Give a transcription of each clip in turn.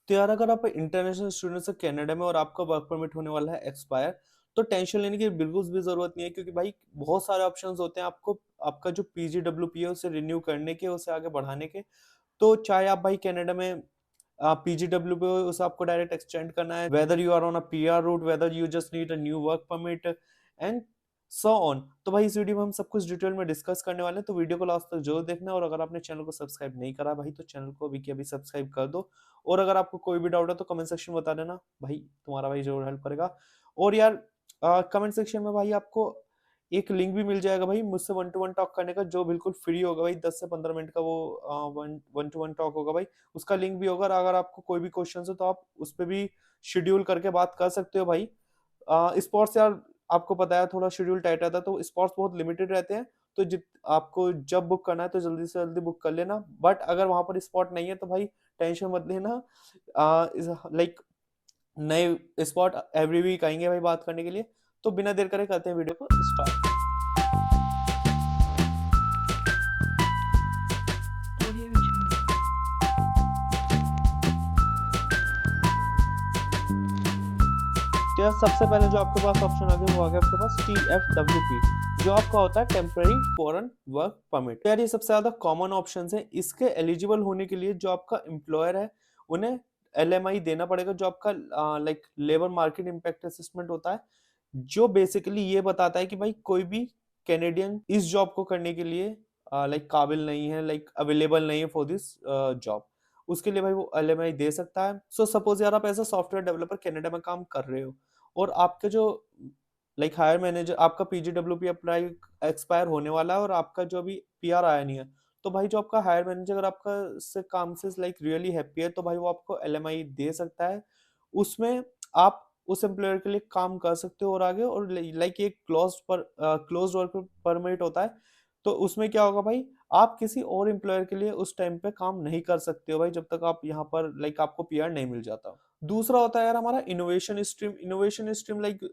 तो यार अगर आप इंटरनेशनल स्टूडेंट से कनाडा में और आपका वर्क परमिट होने वाला है एक्सपायर, तो टेंशन लेने की बिल्कुल भी जरूरत नहीं है, क्योंकि भाई बहुत सारे ऑप्शंस होते हैं आपको आपका जो पीजीडब्ल्यूपी है उसे रिन्यू करने के, उसे आगे बढ़ाने के। तो चाहे आप भाई कनाडा में पीजीडब्ल्यू पे उसे आपको डायरेक्ट एक्सटेंड करना है, whether you are on a PR route, whether you just need a new work permit and so on. तो भाई इस वीडियो में हम सब कुछ डिटेल में डिस्कस करने वाले हैं, तो वीडियो को लास्ट तक जरूर देखना। और अगर आपने चैनल को सब्सक्राइब नहीं करा भाई, तो चैनल को अभी के अभी सब्सक्राइब कर दो। और अगर आपको कोई भी डाउट है तो कमेंट सेक्शन में बता देना भाई, तुम्हारा भाई जरूर हेल्प करेगा। और यार कमेंट सेक्शन में भाई आपको एक लिंक भी मिल जाएगा भाई मुझसे वन टू वन टॉक करने का, जो बिल्कुल फ्री होगा भाई, 10 से 15 मिनट का वो one one two one talk होगा भाई। उसका लिंक भी होगा, और अगर आपको कोई भी क्वेश्चन हो तो आप उस पर भी शेड्यूल करके बात कर सकते हो भाई। स्पॉट्स यार आपको पता है थोड़ा शेड्यूल टाइट रहता है, तो स्पॉट्स बहुत लिमिटेड रहते हैं। तो जित आपको जब बुक करना है तो जल्दी से जल्दी बुक कर लेना, बट अगर वहां पर स्पॉट नहीं है तो भाई टेंशन मत लेना। लाइक नए स्पॉट एवरी वीक आएंगे भाई बात करने के लिए। तो बिना देर करे करते हैं वीडियो को स्टार्ट। तो यार सबसे पहले जो आपके पास ऑप्शन आ गया वो आ गया आपके पास TFWP, जो आपका होता है टेम्पररी फॉरेन वर्क परमिट। तो यार ये सबसे ज्यादा कॉमन ऑप्शन है। इसके एलिजिबल होने के लिए जो आपका एम्प्लॉयर है उन्हें LMI देना पड़ेगा, जो आपका like labour market impact assessment होता है, जो बेसिकली ये बताता है कि भाई कोई भी कैनेडियन इस जॉब को करने के लिए लाइक काबिल नहीं है, लाइक अवेलेबल नहीं है फॉर दिस जॉब। उसके लिए भाई वो LMI दे सकता है। सो सपोज यार आप as a software developer Canada में काम कर रहे हो, और आपके जो लाइक हायर मैनेजर, आपका पीजीडब्ल्यूपी अप्लाई एक्सपायर होने वाला है और आपका जो अभी पीआर आया नहीं है, तो भाई जो आपका हायर मैनेजर अगर आपका से काम से लाइक रियली हैप्पी है, तो भाई वो आपको LMI दे सकता है। उसमें आप उस एम्प्लॉयर के लिए काम कर सकते हो और आगे, और लाइक एक क्लोज वर्क परमिट होता है। तो उसमें क्या होगा भाई, आप किसी और एम्प्लॉयर के लिए उस टाइम पे काम नहीं कर सकते हो भाई, जब तक आप यहाँ पर लाइक आपको पीआर नहीं मिल जाता। दूसरा होता है यार हमारा innovation stream. Innovation stream like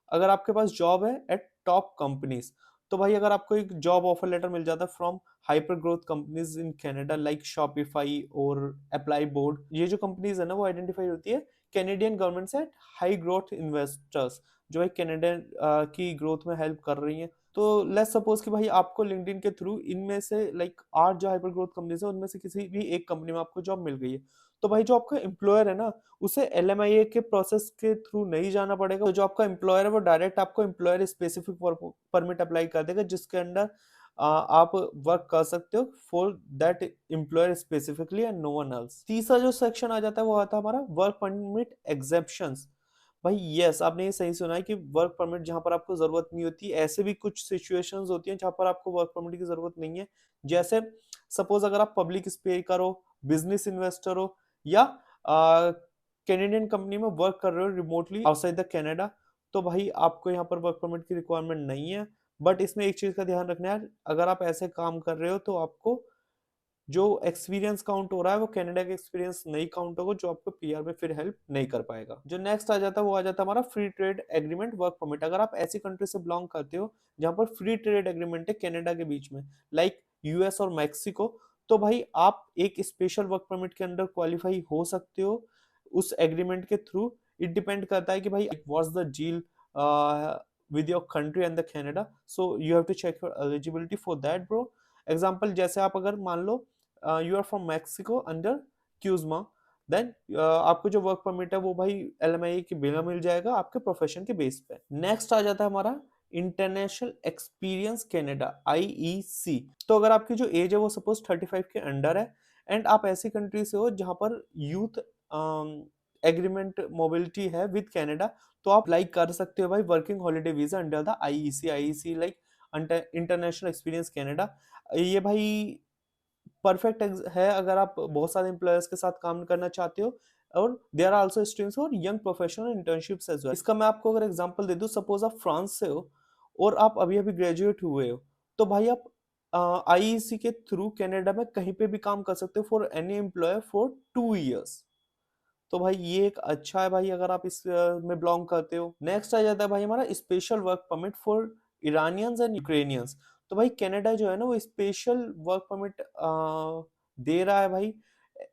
अगर आपके पास जॉब है एट टॉप कंपनीज, तो भाई अगर आपको एक जॉब ऑफर लेटर मिल जाता है from hyper growth companies in Canada like Shopify और अप्लाई बोर्ड, ये जो कंपनीज है ना वो आइडेंटिफाई होती है कैनेडियन गवर्नमेंट से हाई ग्रोथ इन्वेस्टर्स, जो भाई कनाडा की ग्रोथ में हेल्प कर रही हैं। तो लेट्स सपोज कि भाई आपको लिंक्डइन के थ्रू इनमें से लाइक 8 जो हाइपर ग्रोथ कंपनीज है उनमें से किसी भी एक कंपनी में आपको जॉब मिल गई है, तो भाई जो आपका एम्प्लॉयर है ना उसे LMIA के प्रोसेस के थ्रू नहीं जाना पड़ेगा। तो जो आपका एम्प्लॉयर है वो डायरेक्ट आपको एम्प्लॉयर स्पेसिफिक परमिट अप्लाई कर देगा, जिसके अंडर आप वर्क कर सकते हो for that employer specifically and no one else. तीसरा जो सेक्शन आ जाता है वो आता है हमारा वर्क परमिट एग्जेप्शंस। भाई यस, आपने ये सही सुना है कि वर्क परमिट जहां पर आपको जरूरत नहीं होती, ऐसे भी कुछ सिचुएशंस होती हैं जहां पर आपको वर्क परमिट की जरूरत नहीं है। जैसे सपोज अगर आप पब्लिक स्पीकर हो, बिजनेस इन्वेस्टर हो, या कैनेडियन कंपनी में वर्क कर रहे हो रिमोटली आउटसाइड द कनाडा, तो भाई आपको यहाँ पर वर्क परमिट की रिक्वायरमेंट नहीं है। बट इसमें एक चीज का ध्यान रखना है, अगर आप ऐसे काम कर रहे हो तो आपको जो एक्सपीरियंस काउंट हो रहा है वो कनाडा का एक्सपीरियंस नहीं काउंट होगा, जो आपको पीआर में फिर हेल्प नहीं कर पाएगा। जो नेक्स्ट आ जाता है वो आ जाता है हमारा free trade agreement work permit. अगर आप ऐसी कंट्री से बिलोंग करते हो जहां पर फ्री ट्रेड एग्रीमेंट है कनाडा के बीच में, लाइक यूएस और मैक्सिको, तो भाई आप एक स्पेशल वर्क परमिट के अंडर क्वालिफाई हो सकते हो उस एग्रीमेंट के थ्रू। इट डिपेंड करता है कि भाई what's the deal with your country and the Canada, so you have to check your eligibility for that bro. Example जैसे आप अगर मान लो you are from Mexico under CUSMA, then आपको जो वर्क परमिट है वो भाई LMIA के बिना मिल जाएगा आपके प्रोफेशन के बेस पे। नेक्स्ट आ जाता है हमारा इंटरनेशनल एक्सपीरियंस कनाडा IEC। तो अगर आपकी जो एज है वो सपोज 35 के अंडर है, एंड आप ऐसी कंट्री से हो जहां पर यूथ एग्रीमेंट मोबिलिटी है विद कनाडा, तो आप लाइक कर सकते हो भाई working holiday visa under the IEC like international experience Canada. ये भाई परफेक्ट है अगर आप बहुत सारे एम्प्लॉयर्स के साथ काम करना चाहते हो, और there are also streams for young professional internships as well. इसका मैं आपको अगर एग्जांपल दे दूं, सपोज आप फ्रांस से हो और आप अभी अभी ग्रेजुएट हुए हो, तो भाई आप IEC के थ्रू कनाडा में कहीं पे भी काम कर सकते हो for any employer for 2 years. तो भाई ये एक अच्छा है भाई अगर आप इस में बिलोंग करते हो। नेक्स्ट आ जाता है भाई हमारा special work permit for Iranians and Ukrainians. तो भाई कनाडा जो है ना वो स्पेशल वर्क परमिट दे रहा है भाई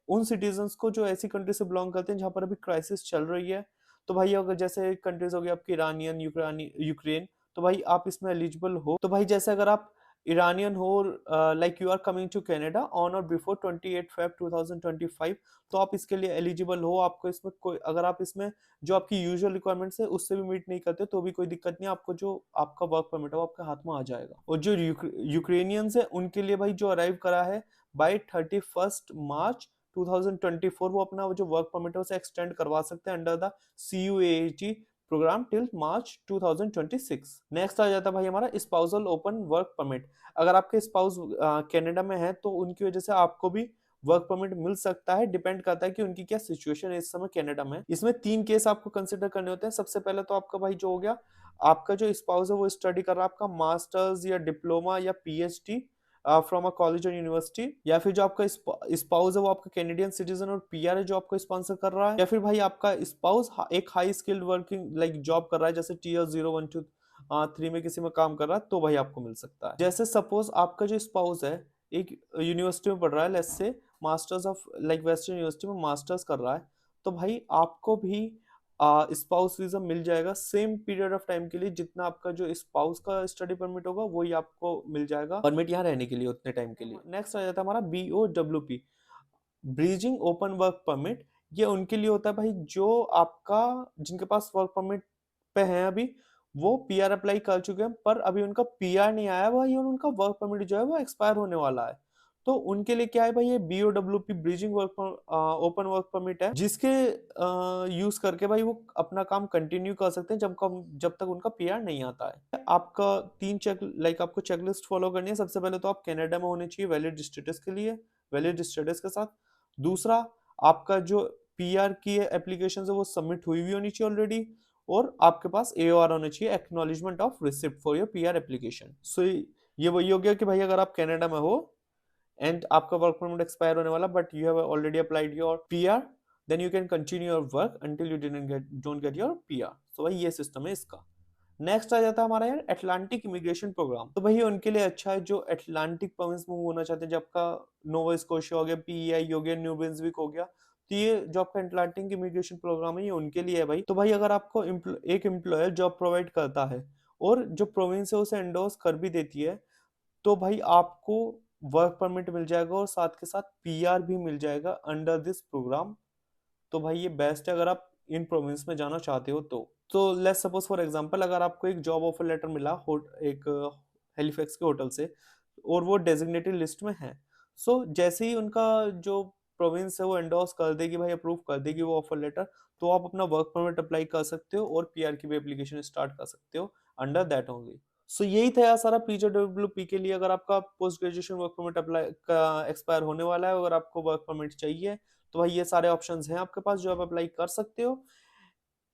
उन सिटीजन्स को जो ऐसी कंट्री से बिलोंग करते हैं जहां पर अभी क्राइसिस चल रही है। तो भाई अगर जैसे कंट्रीज हो गई आपकी ईरानियन, यूक्रेन, तो भाई आप इसमें एलिजिबल हो। तो भाई जैसे अगर आप ईरानियन हो, like you are coming to Canada on or before 28 Feb 2025, तो आप इसके लिए एलिजिबल हो। आपको इसमें कोई, अगर आप इसमें जो आपकी यूजुअल रिक्वायरमेंट्स है उससे भी मीट नहीं करते तो भी कोई दिक्कत नहीं, आपको जो आपका वर्क परमिट है वो आपके हाथ में आ जाएगा। और जो यूक्रेनियंस है उनके लिए भाई जो अराइव करा है बाय 31 मार्च 2024, वो अपना जो वर्क परमिट है उसे एक्सटेंड करवा सकते हैं under the CUAT program till March 2026। Next आ जाता है भाई हमारा स्पाउसल ओपन वर्क परमिट। अगर आपके स्पाउस कनाडा में है तो उनकी वजह से आपको भी वर्क परमिट मिल सकता है, डिपेंड करता है कि उनकी क्या सिचुएशन है इस समय कनाडा में। इसमें 3 केस आपको कंसिडर करने होते हैं। सबसे पहले तो आपका भाई जो हो गया, आपका जो स्पाउस है वो स्टडी कर रहा है आपका मास्टर्स या डिप्लोमा या PhD फ्रॉम अ कॉलेज और यूनिवर्सिटी, या फिर जो आपका स्पाउस है वो आपका कैनेडियन सिटीजन और PR है जो आपको स्पॉन्सर कर रहा है, या फिर भाई आपका स्पाउस एक high skilled working like job कर रहा है जैसे Tier 0, 1, 2, 3 में किसी में काम कर रहा है, तो भाई आपको मिल सकता है। जैसे सपोज आपका जो स्पाउस है एक यूनिवर्सिटी में पढ़ रहा है, let's say masters of like western university में मास्टर्स कर रहा है, तो भाई आपको भी स्पाउस वीजा मिल जाएगा सेम पीरियड ऑफ टाइम के लिए जितना आपका जो स्पाउस का स्टडी परमिट होगा वही आपको मिल जाएगा परमिट यहाँ रहने के लिए उतने टाइम के लिए। नेक्स्ट आ जाता है हमारा BOWP, bridging open work permit. ये उनके लिए होता है भाई जो आपका, जिनके पास वर्क परमिट पे हैं अभी, वो PR अप्लाई कर चुके हैं पर अभी उनका PR नहीं आया भाई और उनका वर्क परमिट जो है वो एक्सपायर होने वाला है। तो उनके लिए क्या है भाई, ये BOWP bridging work open work permit है, जिसके यूज करके भाई वो अपना काम कंटिन्यू कर सकते हैं जब तक उनका PR नहीं आता है। आपका 3 चेक लाइक आपको चेकलिस्ट फॉलो करनी है। सबसे पहले तो आप कनाडा में होने चाहिए वैलिड स्टेटस के लिए, वैलिड स्टेटस के साथ। दूसरा, आपका जो PR की एप्लीकेशन है वो सबमिट हुई होनी चाहिए ऑलरेडी, और आपके पास AOR होना चाहिए, acknowledgement of receipt for your PR application. सो ये वही हो गया कि भाई अगर आप कनाडा में हो एंड आपका वर्क परमिट एक्सपायर होने वाला but you have already applied your PR, then you can continue your work until you don't get your PR। तो भाई ये सिस्टम है इसका। नेक्स्ट आ जाता है हमारा यार अटलांटिक इमिग्रेशन प्रोग्राम। तो भाई उनके लिए अच्छा है जो अटलांटिक प्रोविंस में मूव होना चाहते हैं, जब आपका नोवा स्कोशिया हो गया, PEI हो गया, न्यू ब्रुंसविक हो गया, तो ये जो आपका अटलांटिक इमिग्रेशन प्रोग्राम है ये उनके लिए है भाई। तो भाई अगर आपको एक एम्प्लॉयर जॉब प्रोवाइड करता है और जो प्रोविंस है उसे एंडोर्स कर भी देती है, तो भाई आपको वर्क परमिट मिल जाएगा और साथ के साथ PR भी मिल जाएगा अंडर दिस प्रोग्राम। तो भाई ये बेस्ट है अगर आप इन प्रोविंस में जाना चाहते हो तो लेट्स सपोज फॉर एग्जांपल अगर आपको एक जॉब ऑफर लेटर मिला एक हेलिफैक्स के होटल से और वो डेजिग्नेटेड लिस्ट में है, सो जैसे ही उनका जो प्रोविंस है वो एंडोर्स कर देगी भाई, अप्रूव कर देगी वो ऑफर लेटर, तो आप अपना वर्क परमिट अप्लाई कर सकते हो और PR की भी एप्लीकेशन स्टार्ट कर सकते हो अंडर दैट ओनली। सो यही था यार सारा PWP के लिए। अगर आपका post graduation work permit apply का एक्सपायर होने वाला है, अगर आपको वर्क परमिट चाहिए, तो भाई ये सारे ऑप्शंस हैं आपके पास जो आप अप्लाई कर सकते हो।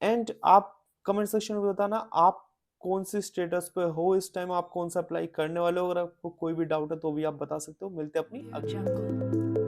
एंड आप कमेंट सेक्शन में बताना आप कौन सी स्टेटस पे हो इस टाइम, आप कौन सा अप्लाई करने वाले हो। अगर आपको कोई भी डाउट है तो भी आप बता सकते हो। मिलते हैं अपनी अगली